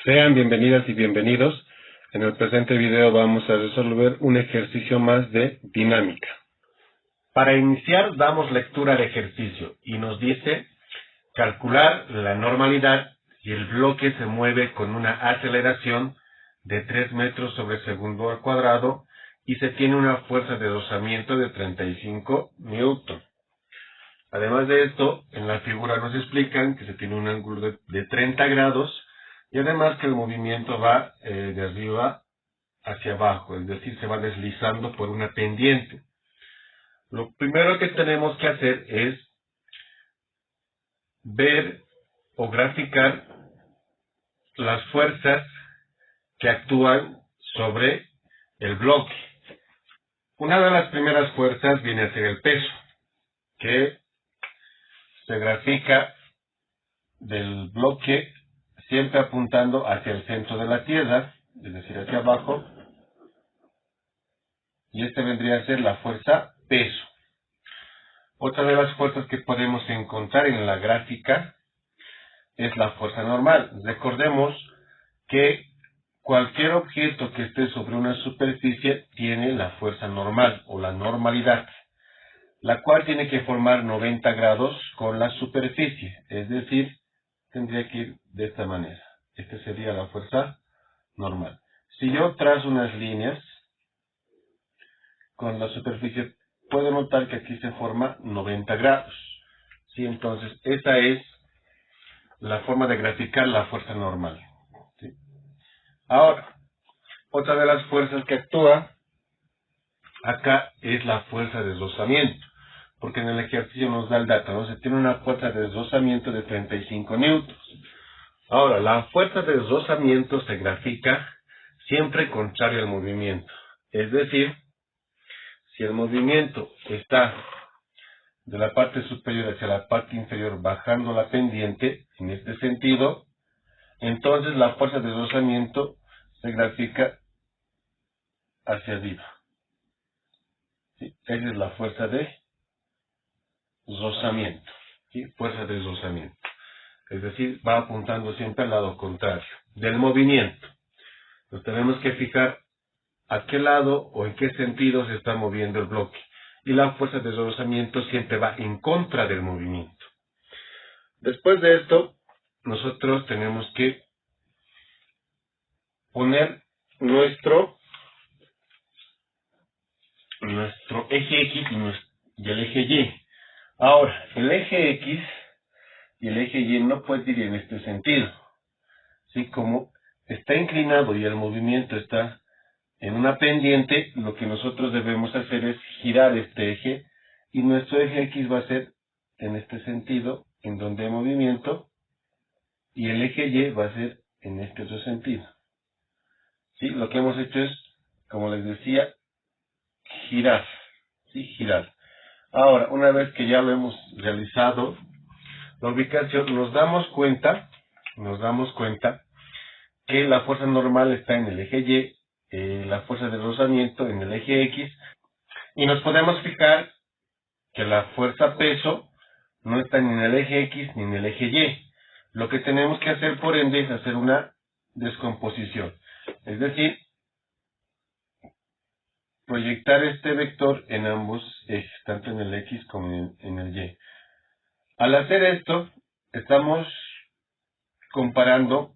Sean bienvenidas y bienvenidos. En el presente video vamos a resolver un ejercicio más de dinámica. Para iniciar damos lectura al ejercicio y nos dice calcular la normalidad si el bloque se mueve con una aceleración de 3 metros sobre segundo al cuadrado y se tiene una fuerza de rozamiento de 35 newton. Además de esto, en la figura nos explican que se tiene un ángulo de 30 grados y además que el movimiento va de arriba hacia abajo, es decir, se va deslizando por una pendiente. Lo primero que tenemos que hacer es ver o graficar las fuerzas que actúan sobre el bloque. Una de las primeras fuerzas viene a ser el peso, que se grafica del bloque siempre apuntando hacia el centro de la Tierra, es decir, hacia abajo, y este vendría a ser la fuerza peso. Otra de las fuerzas que podemos encontrar en la gráfica es la fuerza normal. Recordemos que cualquier objeto que esté sobre una superficie tiene la fuerza normal o la normalidad, la cual tiene que formar 90 grados con la superficie, es decir, tendría que ir de esta manera. Esta sería la fuerza normal. Si yo trazo unas líneas con la superficie, puedo notar que aquí se forma 90 grados. ¿Sí? Entonces, esa es la forma de graficar la fuerza normal. ¿Sí? Ahora, otra de las fuerzas que actúa acá es la fuerza de deslizamiento, porque en el ejercicio nos da el dato, ¿no? Se tiene una fuerza de deslizamiento de 35 newtons. Ahora, la fuerza de deslizamiento se grafica siempre contrario al movimiento. Es decir, si el movimiento está de la parte superior hacia la parte inferior bajando la pendiente, en este sentido, entonces la fuerza de deslizamiento se grafica hacia arriba. ¿Sí? Esa es la fuerza de rozamiento. ¿Sí? Fuerza de rozamiento. Es decir, va apuntando siempre al lado contrario del movimiento. Nos tenemos que fijar a qué lado o en qué sentido se está moviendo el bloque. Y la fuerza de rozamiento siempre va en contra del movimiento. Después de esto, nosotros tenemos que poner nuestro eje X y el eje Y. Ahora, el eje X y el eje Y no puede ir en este sentido. ¿Sí? Como está inclinado y el movimiento está en una pendiente, lo que nosotros debemos hacer es girar este eje y nuestro eje X va a ser en este sentido, en donde hay movimiento, y el eje Y va a ser en este otro sentido. ¿Sí? Lo que hemos hecho es, como les decía, girar. ¿Sí? Girar. Ahora, una vez que ya lo hemos realizado, la ubicación, nos damos cuenta que la fuerza normal está en el eje Y, la fuerza de rozamiento en el eje X, y nos podemos fijar que la fuerza peso no está ni en el eje X ni en el eje Y. Lo que tenemos que hacer, por ende, es hacer una descomposición. Es decir, proyectar este vector en ambos ejes, tanto en el X como en el Y. Al hacer esto, estamos comparando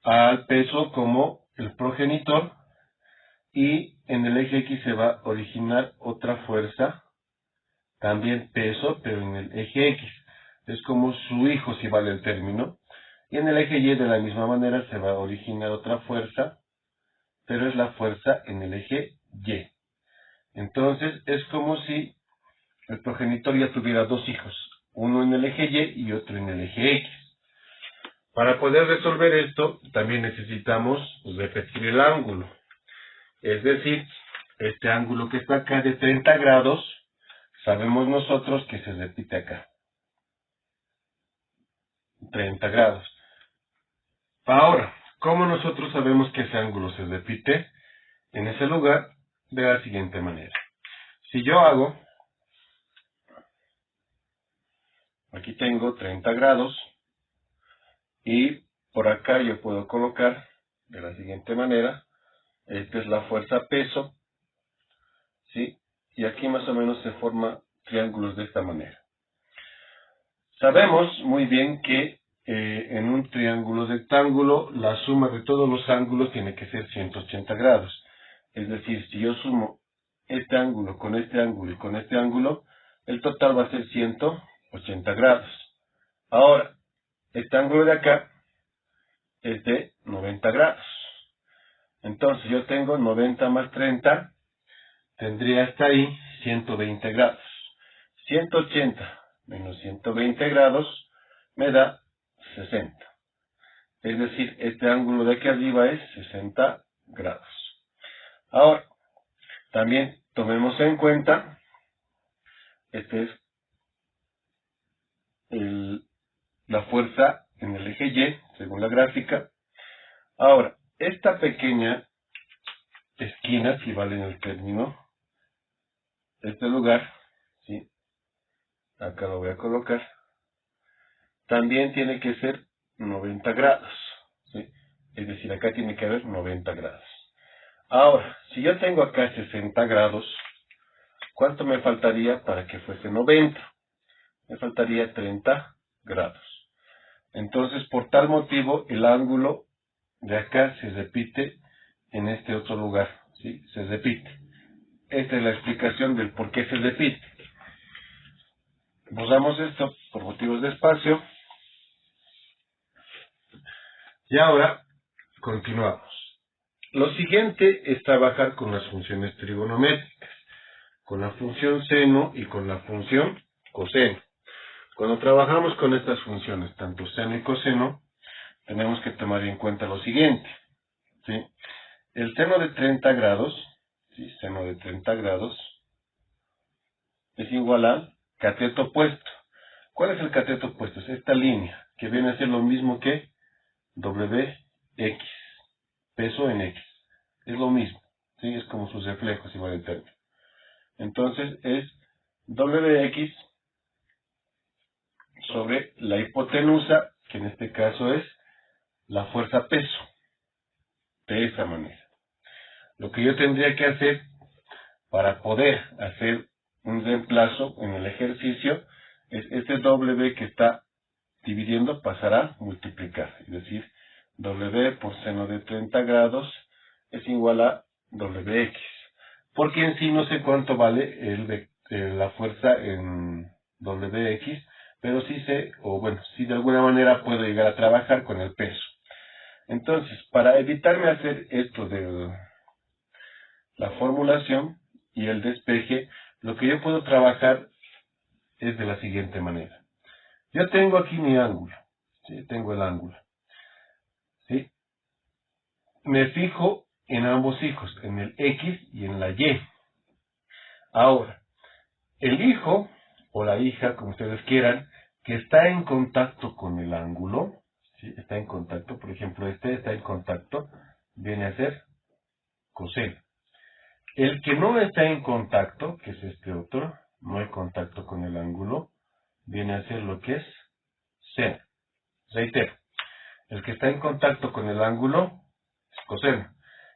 al peso como el progenitor, y en el eje X se va a originar otra fuerza, también peso, pero en el eje X. Es como su hijo, si vale el término. Y en el eje Y de la misma manera se va a originar otra fuerza, pero es la fuerza en el eje Y. Entonces es como si el progenitor ya tuviera dos hijos, uno en el eje Y y otro en el eje X. Para poder resolver esto, también necesitamos repetir el ángulo. Es decir, este ángulo que está acá de 30 grados, sabemos nosotros que se repite acá. 30 grados. Ahora, ¿cómo nosotros sabemos que ese ángulo se repite en ese lugar? De la siguiente manera. Si yo hago, aquí tengo 30 grados, y por acá yo puedo colocar de la siguiente manera. Esta es la fuerza peso, ¿sí? Y aquí más o menos se forman triángulos de esta manera. Sabemos muy bien que en un triángulo rectángulo la suma de todos los ángulos tiene que ser 180 grados. Es decir, si yo sumo este ángulo con este ángulo y con este ángulo, el total va a ser 180 grados. Ahora, este ángulo de acá es de 90 grados. Entonces yo tengo 90 más 30, tendría hasta ahí 120 grados. 180 menos 120 grados me da 60. Es decir, este ángulo de aquí arriba es 60 grados. Ahora, también tomemos en cuenta, este es la fuerza en el eje Y, según la gráfica. Ahora, esta pequeña esquina, si vale en el término, este lugar, ¿sí? Acá lo voy a colocar, también tiene que ser 90 grados, ¿sí? Es decir, acá tiene que haber 90 grados. Ahora, si yo tengo acá 60 grados, ¿cuánto me faltaría para que fuese 90? Me faltaría 30 grados. Entonces, por tal motivo, el ángulo de acá se repite en este otro lugar, ¿sí? Se repite. Esta es la explicación del por qué se repite. Borramos esto por motivos de espacio. Y ahora, continuamos. Lo siguiente es trabajar con las funciones trigonométricas, con la función seno y con la función coseno. Cuando trabajamos con estas funciones, tanto seno y coseno, tenemos que tomar en cuenta lo siguiente, ¿sí? El seno de 30 grados, ¿sí? Seno de 30 grados, es igual al cateto opuesto. ¿Cuál es el cateto opuesto? Es esta línea, que viene a ser lo mismo que WX, peso en X. Es lo mismo, ¿sí? Es como sus reflejos, igual el término. Entonces es WX sobre la hipotenusa, que en este caso es la fuerza peso, de esa manera. Lo que yo tendría que hacer para poder hacer un reemplazo en el ejercicio es este W que está dividiendo pasará a multiplicar, es decir, W por seno de 30 grados es igual a WX, porque en sí no sé cuánto vale la fuerza en WX, pero sí sé, o bueno, sí de alguna manera puedo llegar a trabajar con el peso. Entonces, para evitarme hacer esto de la formulación y el despeje, lo que yo puedo trabajar es de la siguiente manera. Yo tengo aquí mi ángulo, ¿sí? Tengo el ángulo, ¿sí? Me fijo en ambos hijos, en el X y en la Y. Ahora, el hijo o la hija, como ustedes quieran, que está en contacto con el ángulo, ¿sí? Está en contacto, por ejemplo, este está en contacto, viene a ser coseno. El que no está en contacto, que es este otro, no hay contacto con el ángulo, viene a ser lo que es seno. Reitero, el que está en contacto con el ángulo es coseno.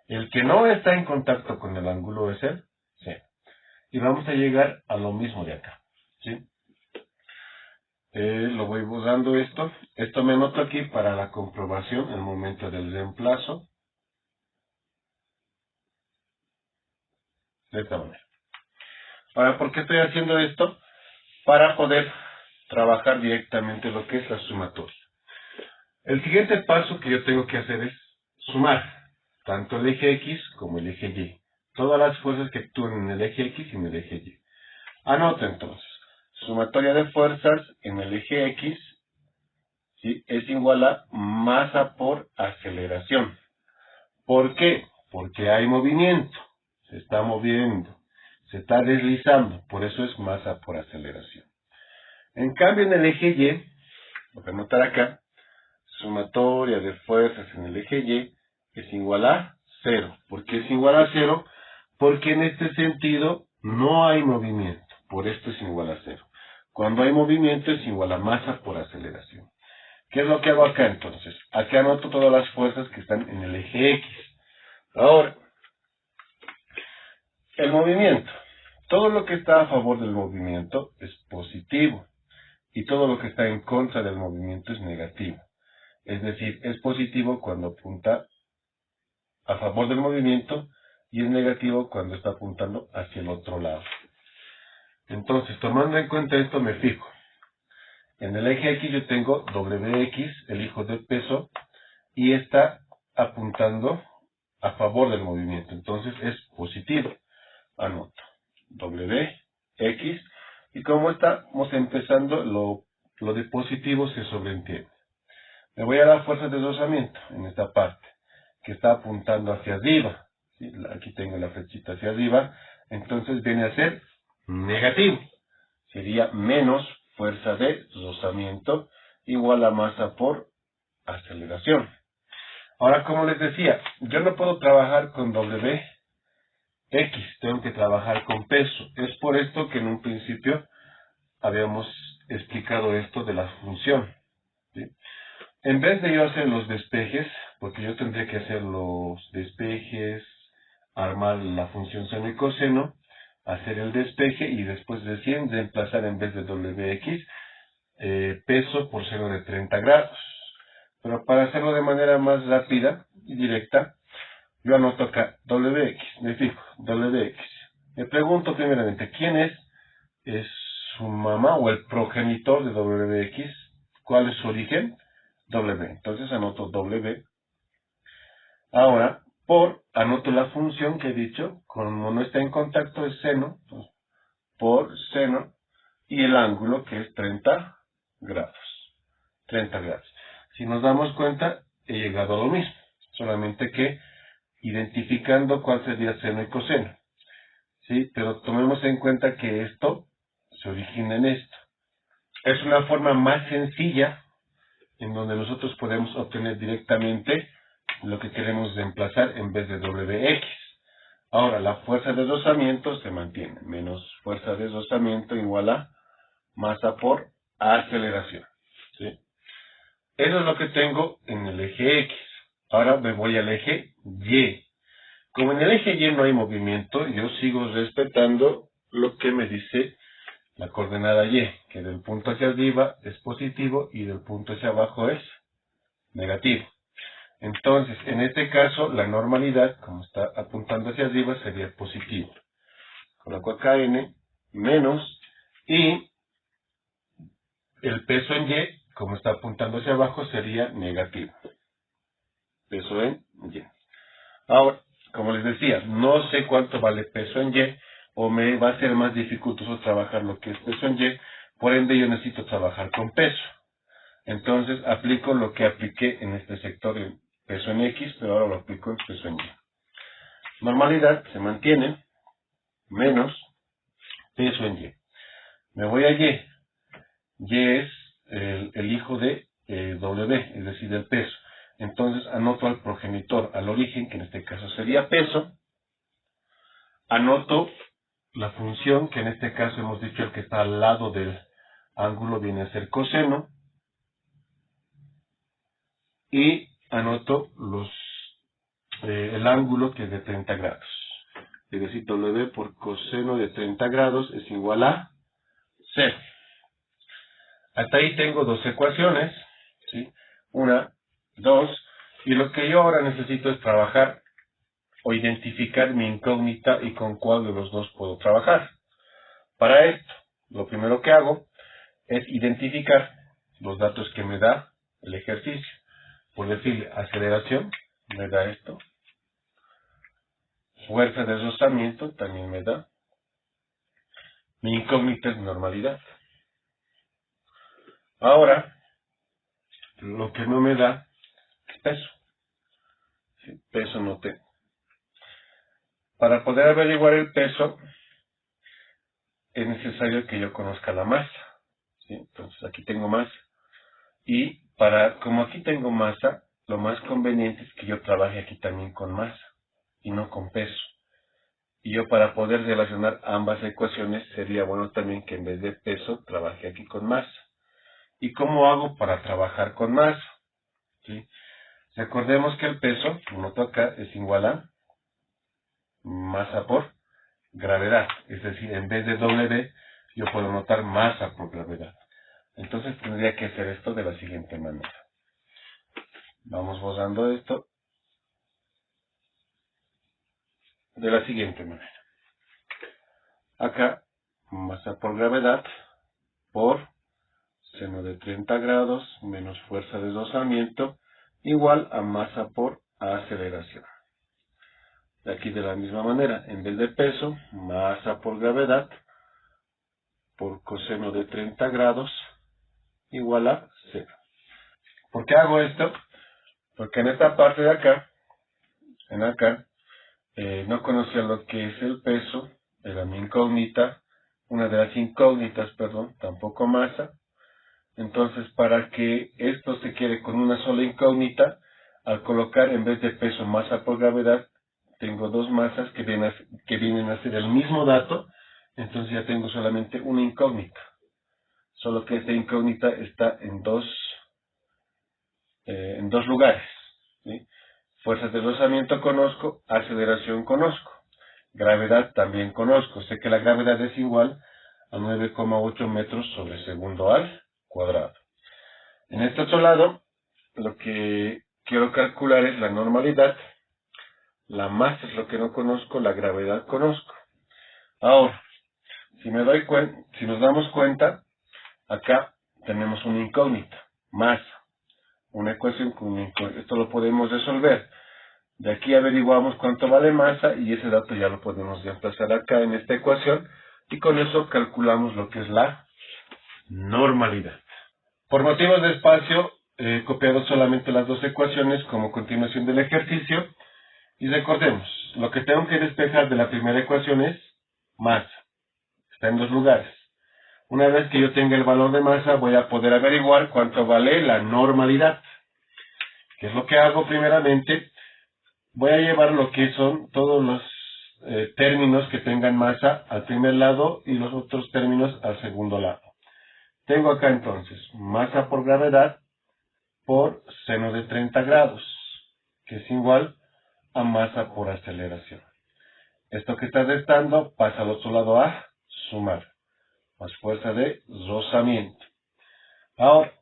El que no está en contacto con el ángulo es el seno. Y vamos a llegar a lo mismo de acá, ¿sí? Lo voy borrando esto. Esto me anoto aquí para la comprobación en el momento del reemplazo. De esta manera. Ahora, ¿por qué estoy haciendo esto? Para poder trabajar directamente lo que es la sumatoria. El siguiente paso que yo tengo que hacer es sumar tanto el eje X como el eje Y. Todas las fuerzas que actúan en el eje X y en el eje Y. Anota entonces. Sumatoria de fuerzas en el eje X, ¿sí? Es igual a masa por aceleración. ¿Por qué? Porque hay movimiento. Se está moviendo. Se está deslizando. Por eso es masa por aceleración. En cambio, en el eje Y, voy a anotar acá, sumatoria de fuerzas en el eje Y es igual a 0. ¿Por qué es igual a 0? Porque en este sentido no hay movimiento. Por esto es igual a 0. Cuando hay movimiento es igual a masa por aceleración. ¿Qué es lo que hago acá entonces? Acá anoto todas las fuerzas que están en el eje X. Ahora, el movimiento. Todo lo que está a favor del movimiento es positivo y todo lo que está en contra del movimiento es negativo. Es decir, es positivo cuando apunta a favor del movimiento y es negativo cuando está apuntando hacia el otro lado. Entonces, tomando en cuenta esto, me fijo. En el eje X yo tengo WX, el hijo de peso, y está apuntando a favor del movimiento. Entonces es positivo. Anoto WX. Y como estamos empezando, lo de positivo se sobreentiende. Me voy a la fuerza de deslizamiento en esta parte, que está apuntando hacia arriba. ¿Sí? Aquí tengo la flechita hacia arriba. Entonces viene a ser negativo. Sería menos fuerza de rozamiento igual a masa por aceleración. Ahora, como les decía, yo no puedo trabajar con WX, tengo que trabajar con peso. Es por esto que en un principio habíamos explicado esto de la función. ¿Sí? En vez de yo hacer los despejes, porque yo tendría que hacer los despejes, armar la función seno y coseno, hacer el despeje y después recién reemplazar en vez de WX peso por seno de 30 grados. Pero para hacerlo de manera más rápida y directa, yo anoto acá WX, me fijo, WX. Me pregunto primeramente, ¿quién es? ¿Es su mamá o el progenitor de WX? ¿Cuál es su origen? W. Entonces anoto W. Ahora, anoto la función que he dicho, como no está en contacto es seno, por seno, y el ángulo que es 30 grados. 30 grados. Si nos damos cuenta, he llegado a lo mismo, solamente que identificando cuál sería seno y coseno. ¿Sí? Pero tomemos en cuenta que esto se origina en esto. Es una forma más sencilla en donde nosotros podemos obtener directamente lo que queremos reemplazar en vez de WX. Ahora, la fuerza de rozamiento se mantiene. Menos fuerza de rozamiento igual a masa por aceleración. ¿Sí? Eso es lo que tengo en el eje X. Ahora me voy al eje Y. Como en el eje Y no hay movimiento, yo sigo respetando lo que me dice la coordenada Y, que del punto hacia arriba es positivo y del punto hacia abajo es negativo. Entonces, en este caso, la normalidad, como está apuntando hacia arriba, sería positivo. Coloco acá N, menos, y el peso en Y, como está apuntando hacia abajo, sería negativo. Peso en Y. Ahora, como les decía, no sé cuánto vale peso en Y, o me va a ser más dificultoso trabajar lo que es peso en Y, por ende yo necesito trabajar con peso. Entonces aplico lo que apliqué en este sector en peso en X, pero ahora lo aplico en peso en Y. Normalidad se mantiene, menos peso en Y. Me voy a Y. Y es el hijo de W, es decir, el peso. Entonces anoto al progenitor, al origen, que en este caso sería peso. Anoto la función, que en este caso hemos dicho el que está al lado del ángulo viene a ser coseno. Y anoto el ángulo que es de 30 grados. Es decir, W por coseno de 30 grados es igual a 0. Hasta ahí tengo dos ecuaciones, ¿sí? Una, dos, y lo que yo ahora necesito es trabajar o identificar mi incógnita y con cuál de los dos puedo trabajar. Para esto, lo primero que hago es identificar los datos que me da el ejercicio. Por decir, aceleración, me da esto. Fuerza de rozamiento también me da. Mi incógnita es normalidad. Ahora, lo que no me da es peso. ¿Sí? Peso no tengo. Para poder averiguar el peso, es necesario que yo conozca la masa. ¿Sí? Entonces, aquí tengo masa. Y como aquí tengo masa, lo más conveniente es que yo trabaje aquí también con masa y no con peso. Y yo para poder relacionar ambas ecuaciones sería bueno también que en vez de peso trabaje aquí con masa. ¿Y cómo hago para trabajar con masa? ¿Sí? Recordemos que el peso, como noto acá, es igual a masa por gravedad. Es decir, en vez de W, yo puedo notar masa por gravedad. Entonces tendría que hacer esto de la siguiente manera. Vamos borrando esto de la siguiente manera. Acá, masa por gravedad por seno de 30 grados menos fuerza de deslizamiento igual a masa por aceleración. De aquí de la misma manera, en vez de peso, masa por gravedad por coseno de 30 grados igual a 0. ¿Por qué hago esto? Porque en esta parte de acá, no conocía lo que es el peso, era mi incógnita, una de las incógnitas, perdón, tampoco masa. Entonces, para que esto se quede con una sola incógnita, al colocar en vez de peso masa por gravedad, tengo dos masas que vienen a ser el mismo dato, entonces ya tengo solamente una incógnita. Solo que esta incógnita está en dos lugares. ¿Sí? Fuerzas de deslizamiento conozco, aceleración conozco. Gravedad también conozco. Sé que la gravedad es igual a 9,8 metros sobre segundo al cuadrado. En este otro lado, lo que quiero calcular es la normalidad. La masa es lo que no conozco, la gravedad conozco. Ahora, si nos damos cuenta, acá tenemos una incógnita, masa. Una ecuación con una incógnita. Esto lo podemos resolver. De aquí averiguamos cuánto vale masa y ese dato ya lo podemos reemplazar acá en esta ecuación y con eso calculamos lo que es la normalidad. Por motivos de espacio, he copiado solamente las dos ecuaciones como continuación del ejercicio y recordemos, lo que tengo que despejar de la primera ecuación es masa. Está en dos lugares. Una vez que yo tenga el valor de masa, voy a poder averiguar cuánto vale la normalidad. ¿Qué es lo que hago primeramente? Voy a llevar lo que son todos los términos que tengan masa al primer lado y los otros términos al segundo lado. Tengo acá entonces masa por gravedad por seno de 30 grados, que es igual a masa por aceleración. Esto que está restando pasa al otro lado a sumar, más fuerza de rozamiento. Ahora,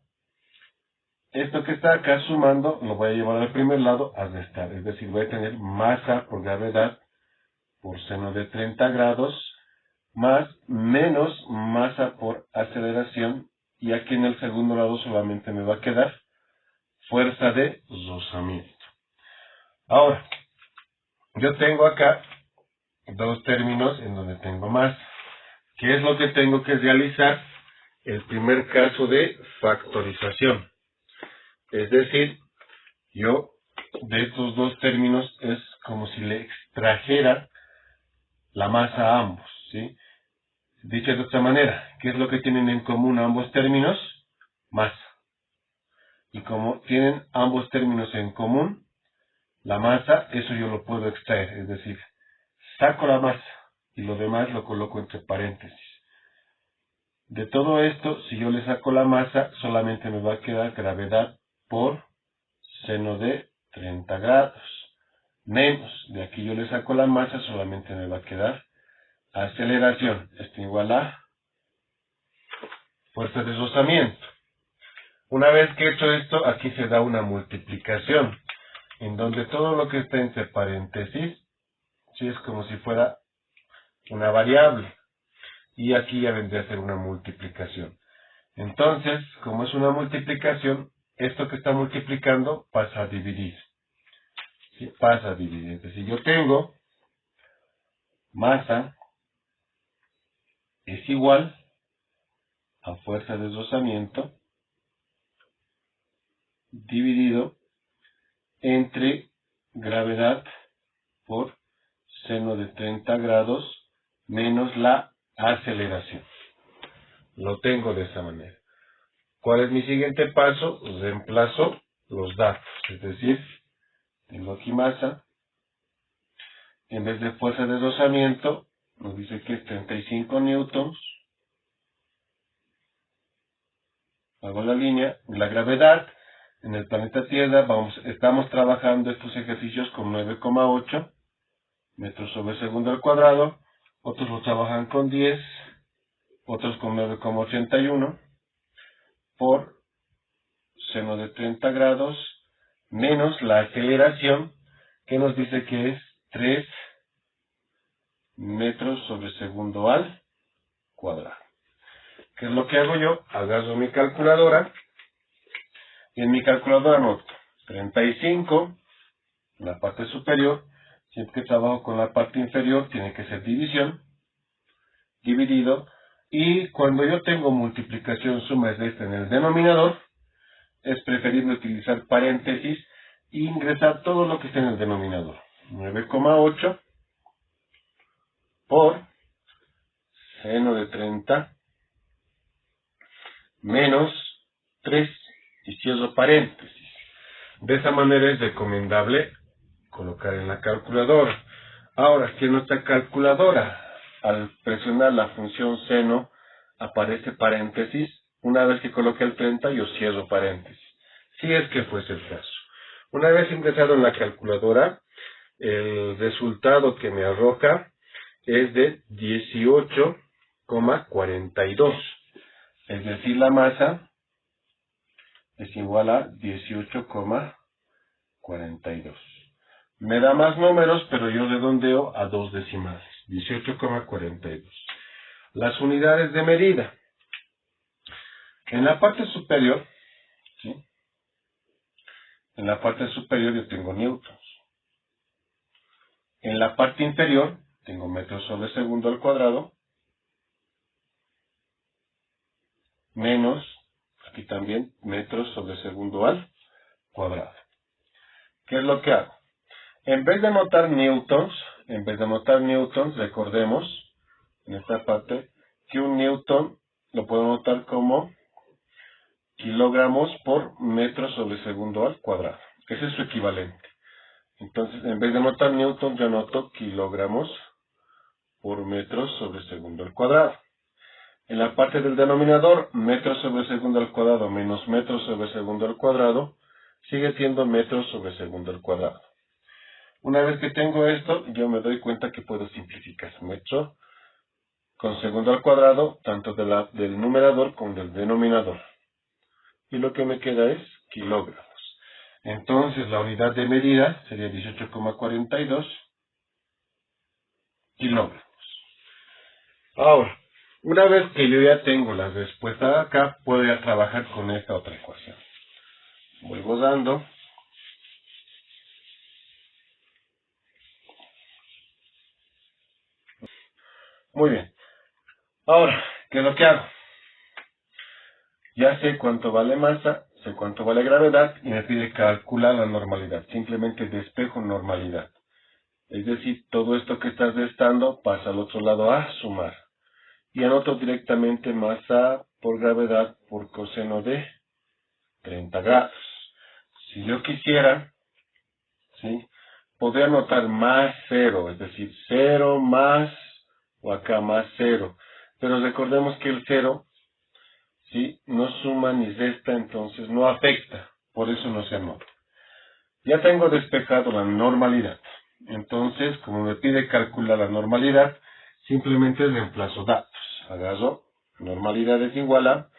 esto que está acá sumando lo voy a llevar al primer lado a restar, es decir, voy a tener masa por gravedad por seno de 30 grados más menos masa por aceleración y aquí en el segundo lado solamente me va a quedar fuerza de rozamiento. Ahora, yo tengo acá dos términos en donde tengo masa. ¿Qué es lo que tengo que realizar? El primer caso de factorización. Es decir, yo de estos dos términos es como si le extrajera la masa a ambos, ¿sí? Dicho de otra manera, ¿qué es lo que tienen en común ambos términos? Masa. Y como tienen ambos términos en común, la masa, eso yo lo puedo extraer, es decir, saco la masa y lo demás lo coloco entre paréntesis. De todo esto, si yo le saco la masa, solamente me va a quedar gravedad por seno de 30 grados. Menos, de aquí yo le saco la masa, solamente me va a quedar aceleración. Esto igual a fuerza de deslizamiento. Una vez que he hecho esto, aquí se da una multiplicación, en donde todo lo que está entre paréntesis, sí es como si fuera una variable. Y aquí ya vendría a ser una multiplicación. Entonces, como es una multiplicación, esto que está multiplicando pasa a dividir. ¿Sí? Pasa a dividir. Es decir, yo tengo masa es igual a fuerza de deslizamiento dividido entre gravedad por seno de 30 grados menos la aceleración. Lo tengo de esa manera. ¿Cuál es mi siguiente paso? Reemplazo los datos. Es decir, tengo aquí masa. En vez de fuerza de deslizamiento, nos dice que es 35 newtons. hago la línea, la gravedad en el planeta Tierra, estamos trabajando estos ejercicios con 9,8 metros sobre segundo al cuadrado, otros lo trabajan con 10, otros con 9,81 por seno de 30 grados menos la aceleración que nos dice que es 3 metros sobre segundo al cuadrado. ¿Qué es lo que hago yo? Agarro mi calculadora y en mi calculadora anoto 35 en la parte superior. Siempre que trabajo con la parte inferior tiene que ser división, dividido, y cuando yo tengo multiplicación suma y resta en el denominador, es preferible utilizar paréntesis e ingresar todo lo que esté en el denominador. 9,8 por seno de 30 menos 3 y cierro paréntesis. De esa manera es recomendable colocar en la calculadora. Ahora, si en nuestra calculadora al presionar la función seno aparece paréntesis, una vez que coloque el 30 yo cierro paréntesis, si es que fuese el caso. Una vez ingresado en la calculadora, el resultado que me arroja es de 18,42, es decir, la masa es igual a 18,42. Me da más números, pero yo redondeo a 2 decimales, 18,42. Las unidades de medida. En la parte superior, ¿sí? En la parte superior yo tengo newtons. En la parte inferior tengo metros sobre segundo al cuadrado, menos, aquí también, metros sobre segundo al cuadrado. ¿Qué es lo que hago? En vez de anotar newtons, recordemos en esta parte que un newton lo puedo anotar como kilogramos por metro sobre segundo al cuadrado. Ese es su equivalente. Entonces, en vez de anotar newton, yo anoto kilogramos por metro sobre segundo al cuadrado. En la parte del denominador, metros sobre segundo al cuadrado menos metros sobre segundo al cuadrado, sigue siendo metros sobre segundo al cuadrado. Una vez que tengo esto, yo me doy cuenta que puedo simplificar metro con segundo al cuadrado, tanto del numerador como del denominador. Y lo que me queda es kilogramos. Entonces, la unidad de medida sería 18,42 kilogramos. Ahora, una vez que yo ya tengo la respuesta acá, puedo ya trabajar con esta otra ecuación. Vuelvo dando. Muy bien. Ahora, ¿qué es lo que hago? Ya sé cuánto vale masa, sé cuánto vale gravedad y me pide calcular la normalidad. Simplemente despejo normalidad. Es decir, todo esto que estás restando pasa al otro lado a sumar. Y anoto directamente masa por gravedad por coseno de 30 grados. Si yo quisiera, ¿sí?, podría anotar más 0, es decir, 0 más, o acá más 0. Pero recordemos que el 0, ¿sí?, no suma ni resta, entonces no afecta. Por eso no se anota. Ya tengo despejado la normalidad. Entonces, como me pide calcular la normalidad, simplemente reemplazo datos. Agarro, normalidad es igual a,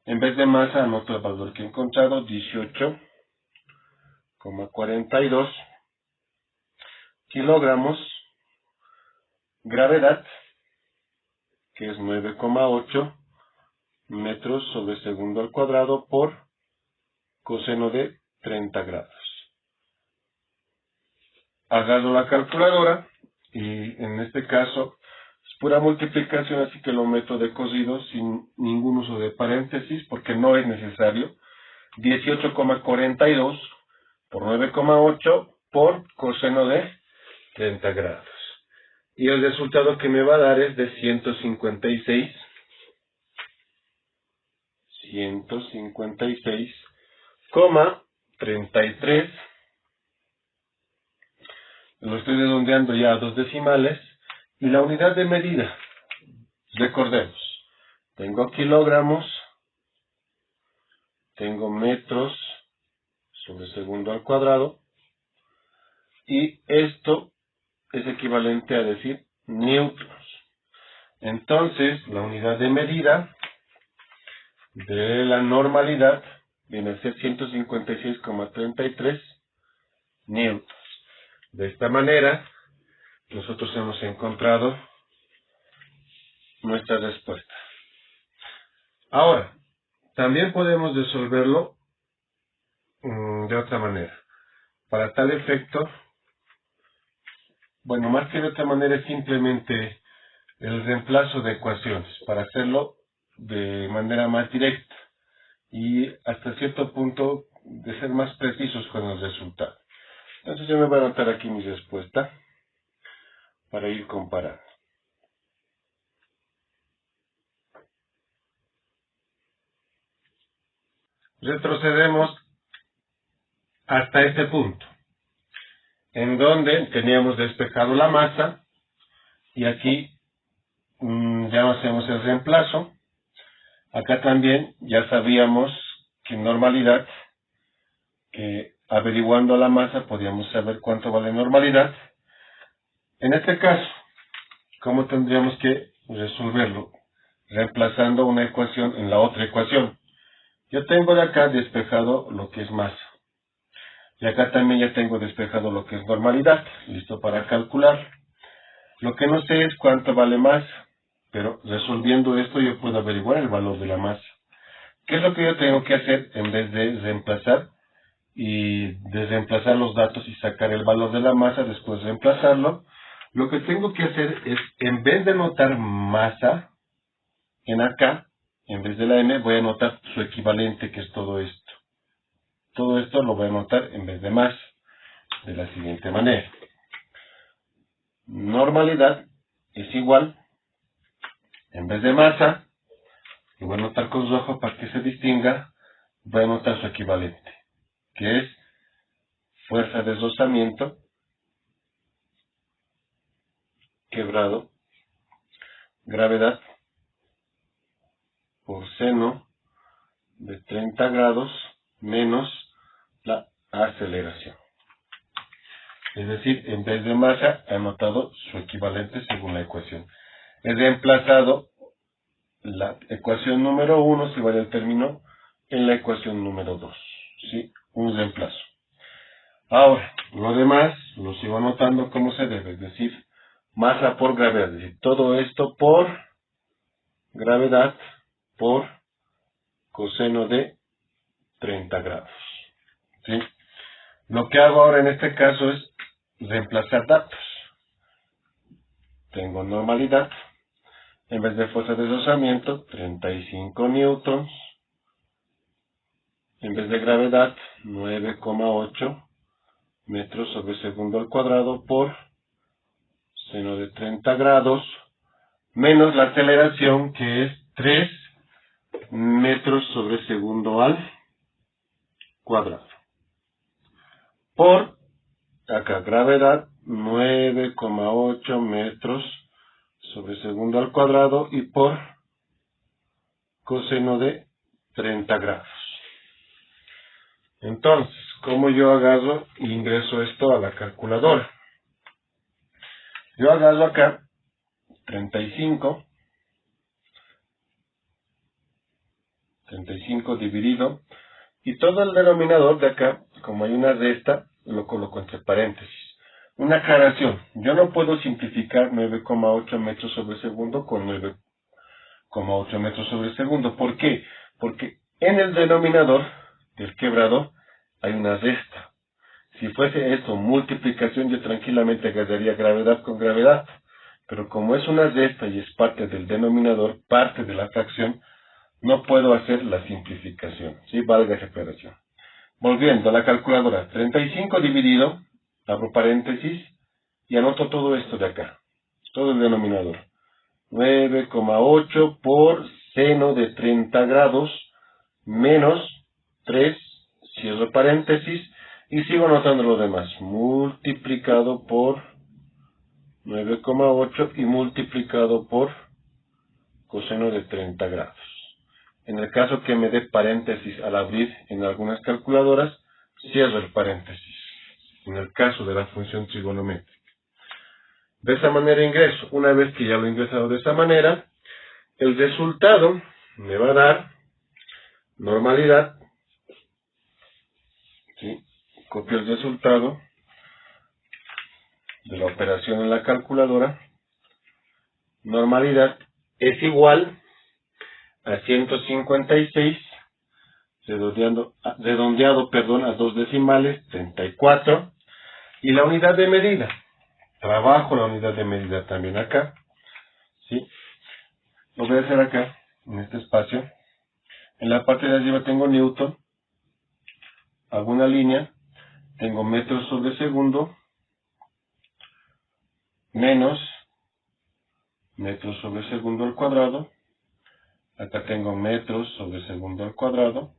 en vez de masa, anoto el valor que he encontrado, 18,42 kilogramos, gravedad, que es 9,8 metros sobre segundo al cuadrado por coseno de 30 grados. Agarro la calculadora y en este caso es pura multiplicación, así que lo meto de cocido sin ningún uso de paréntesis porque no es necesario. 18,42 por 9,8 por coseno de 30 grados. Y el resultado que me va a dar es de 156,33. Lo estoy redondeando ya a 2 decimales. Y la unidad de medida, recordemos, tengo kilogramos tengo metros sobre segundo al cuadrado, y esto es equivalente a decir newtons. Entonces, la unidad de medida de la normalidad viene a ser 156,33 newtons. De esta manera, nosotros hemos encontrado nuestra respuesta. Ahora, también podemos resolverlo de otra manera. Para tal efecto, bueno, más que de otra manera es simplemente el reemplazo de ecuaciones, para hacerlo de manera más directa y hasta cierto punto de ser más precisos con el resultado. Entonces yo me voy a anotar aquí mi respuesta para ir comparando. Retrocedemos hasta este punto, en donde teníamos despejado la masa, y aquí ya hacemos el reemplazo. Acá también ya sabíamos que en normalidad, que averiguando la masa podíamos saber cuánto vale normalidad. En este caso, ¿cómo tendríamos que resolverlo? Reemplazando una ecuación en la otra ecuación. Yo tengo de acá despejado lo que es masa. Y acá también ya tengo despejado lo que es normalidad. Listo para calcular. Lo que no sé es cuánto vale masa. Pero resolviendo esto yo puedo averiguar el valor de la masa. ¿Qué es lo que yo tengo que hacer en vez de reemplazar? Y de reemplazar los datos y sacar el valor de la masa, después reemplazarlo. Lo que tengo que hacer es, en vez de anotar masa en acá, en vez de la m, voy a anotar su equivalente, que es todo esto. Todo esto lo voy a anotar en vez de masa, de la siguiente manera. Normalidad es igual, en vez de masa, lo voy a anotar con rojo para que se distinga, voy a anotar su equivalente, que es fuerza de deslizamiento quebrado, gravedad por seno de 30 grados menos la aceleración. Es decir, en vez de masa, he anotado su equivalente según la ecuación. He reemplazado la ecuación número 1, si vale el término, en la ecuación número 2. ¿Sí? Un reemplazo. Ahora, lo demás lo sigo anotando como se debe, es decir, masa por gravedad. Es decir, todo esto por gravedad por coseno de 30 grados. ¿Sí? Lo que hago ahora en este caso es reemplazar datos. Tengo normalidad, en vez de fuerza de deslizamiento, 35 newtons, en vez de gravedad, 9,8 metros sobre segundo al cuadrado por seno de 30 grados, menos la aceleración, que es 3 metros sobre segundo al cuadrado, por, acá, gravedad, 9,8 metros sobre segundo al cuadrado, y por coseno de 30 grados. Entonces, ¿cómo yo agarro e ingreso esto a la calculadora? Yo agarro acá 35 dividido, y todo el denominador de acá, como hay una resta, lo coloco entre paréntesis. Una aclaración, yo no puedo simplificar 9,8 metros sobre segundo con 9,8 metros sobre segundo. ¿Por qué? Porque en el denominador del quebrado hay una resta. Si fuese esto multiplicación, yo tranquilamente agarraría gravedad con gravedad. Pero como es una resta y es parte del denominador, parte de la fracción, no puedo hacer la simplificación. ¿Sí? Valga esa aclaración. Volviendo a la calculadora, 35 dividido, abro paréntesis, y anoto todo esto de acá. Todo el denominador. 9,8 por seno de 30 grados menos 3, cierro paréntesis, y sigo anotando lo demás. Multiplicado por 9,8 y multiplicado por coseno de 30 grados. En el caso que me dé paréntesis al abrir en algunas calculadoras, cierro el paréntesis. En el caso de la función trigonométrica. De esa manera ingreso. Una vez que ya lo he ingresado de esa manera, el resultado me va a dar normalidad. ¿Sí? Copio el resultado de la operación en la calculadora. Normalidad es igual a 156 redondeado a dos decimales, 34. Y la unidad de medida. Trabajo la unidad de medida también acá. ¿Sí? Lo voy a hacer acá, en este espacio. En la parte de arriba tengo Newton. Hago una línea. Tengo metros sobre segundo. Menos metros sobre segundo al cuadrado. Acá tengo metros sobre segundo al cuadrado.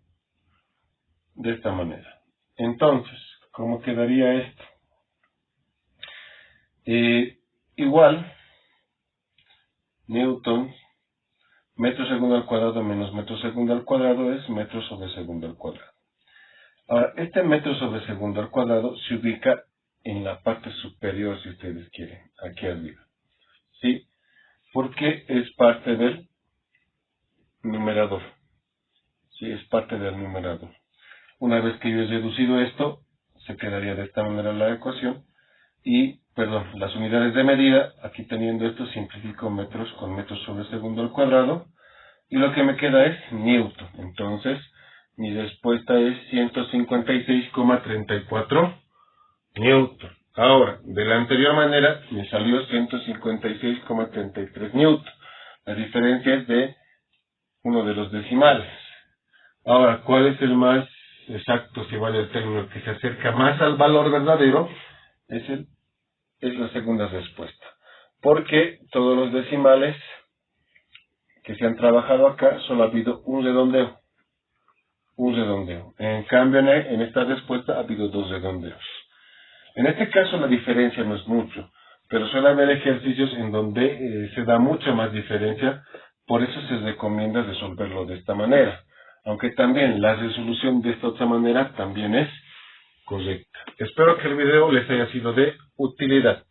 De esta manera. Entonces, ¿cómo quedaría esto? Igual, Newton, metro segundo al cuadrado menos metro segundo al cuadrado es metro sobre segundo al cuadrado. Ahora, este metro sobre segundo al cuadrado se ubica en la parte superior, si ustedes quieren, aquí arriba. ¿Sí? Porque es parte del numerador. ¿Sí? Es parte del numerador. Una vez que yo he reducido esto, se quedaría de esta manera la ecuación. Y, las unidades de medida, aquí teniendo esto, simplifico metros con metros sobre segundo al cuadrado. Y lo que me queda es Newton. Entonces, mi respuesta es 156,34 Newton. Ahora, de la anterior manera, me salió 156,33 Newton. La diferencia es de uno de los decimales. Ahora, ¿cuál es el más exacto, si vale el término, que se acerca más al valor verdadero? Es la segunda respuesta. Porque todos los decimales que se han trabajado acá, solo ha habido un redondeo. En cambio, en esta respuesta ha habido dos redondeos. En este caso la diferencia no es mucho, pero suele haber ejercicios en donde se da mucha más diferencia, por eso se recomienda resolverlo de esta manera. Aunque también la resolución de esta otra manera también es correcta. Espero que el video les haya sido de utilidad.